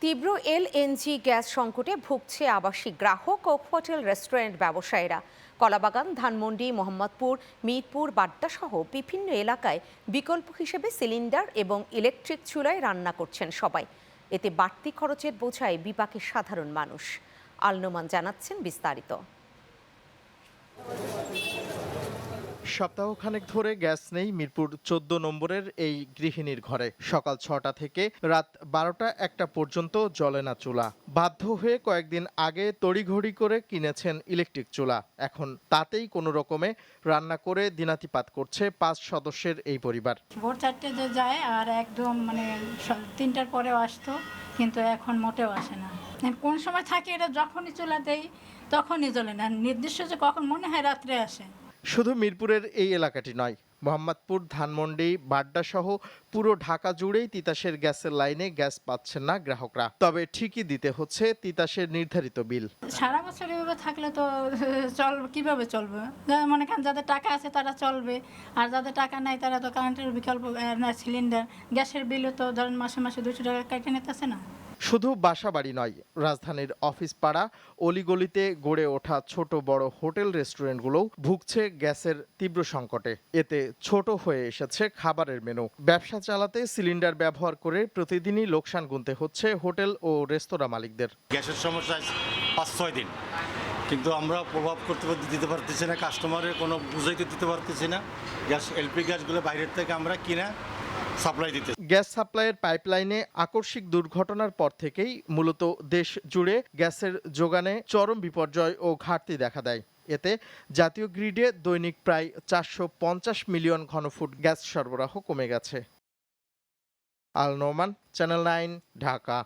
তীব্র LNG gas সংকটে ভুগছে আবাসিক গ্রাহক ও হোটেল রেস্টুরেন্ট ব্যবসায়ীরা। কলাবাগান, ধানমন্ডি, মোহাম্মদপুর, মিরপুর, বাড্ডা সহ বিভিন্ন এলাকায় বিকল্প হিসেবে সিলিন্ডার এবং ইলেকট্রিক চুলায় রান্না করছেন সবাই। এতে বাড়তি খরচের বোঝায় বিপাকে সাধারণ মানুষ। আলনোমান জানাচ্ছেন বিস্তারিত। সপ্তাহখানেক ধরে গ্যাস নেই মিরপুর ১৪ নম্বরের এই গৃহিণীর ঘরে। সকাল ৬টা থেকে রাত ১২টা-১টা পর্যন্ত জ্বলে না চুলা। বাধ্য হয়ে কয়েকদিন আগে তড়িঘড়ি করে কিনেছেন ইলেকট্রিক চুলা। এখন তাতেই কোনো রকমে রান্না করে দিনাতিপাত করছে ৫ সদস্যের এই পরিবার। ভোর ৪টে যে যায় আর একদম ৩টার পরেও আসতো, কিন্তু এখন মোটেও আসে না। কোন সময় থাকে এটা যখনই চুলা দেই তখনই জ্বলে না, নির্দিষ্ট যে কখন মনে হয় রাত্রে আসে। শুধু মিরপুরের এই এলাকাটি নয়, মোহাম্মদপুর, ধানমন্ডি, বাড্ডা সহ পুরো ঢাকা জুড়েই তিতাসের গ্যাসের লাইনে গ্যাস পাচ্ছেন না গ্রাহকরা। তবে ঠিকই দিতে হচ্ছে তিতাসের নির্ধারিত বিল। সারা বছর এভাবে থাকলে তো কিভাবে চলবে? মনে করেন যাদের টাকা আছে তারা চলবে, আর যাদের টাকা নাই তারা তো কারেন্টের বিকল্প সিলিন্ডার, গ্যাসের বিলও তো ধরেন মাসে মাসে ২০০ টাকা কেটে নিতেছে না। শুধু বাসাবাড়ি নয়, রাজধানীর অফিস পাড়া, অলিগলিতে গড়ে ওঠা ছোট বড় হোটেল রেস্টুরেন্টগুলোও ভুগছে গ্যাসের তীব্র সংকটে। এতে ছোট হয়ে এসেছে খাবারের মেনু। ব্যবসা চালাতে সিলিন্ডার ব্যবহার করে প্রতিদিনই লোকসান গুনতে হচ্ছে হোটেল ও রেস্তোরাঁ মালিকদের। গ্যাসের সমস্যা ৫-৬ দিন, কিন্তু আমরা প্রভাব দিতে পারতেছি না, কাস্টমারের কোনো বুঝাইতে দিতে পারতেছি না। গ্যাস এলপি গ্যাসগুলো বাইরের থেকে আমরা কিনা সাপ্লাই দিতে। গ্যাস সাপ্লাইয়ের পাইপলাইনে আকস্মিক দুর্ঘটনার পর থেকেই মূলত দেশ জুড়ে গ্যাসের যোগানে চরম বিপর্যয় ও ঘাটতি দেখা দেয়। এতে জাতীয় গ্রিডে দৈনিক প্রায় ৪৫০ মিলিয়ন ঘনফুট গ্যাস সরবরাহ কমে গেছে। আল নোমান, চ্যানেল 9, ঢাকা।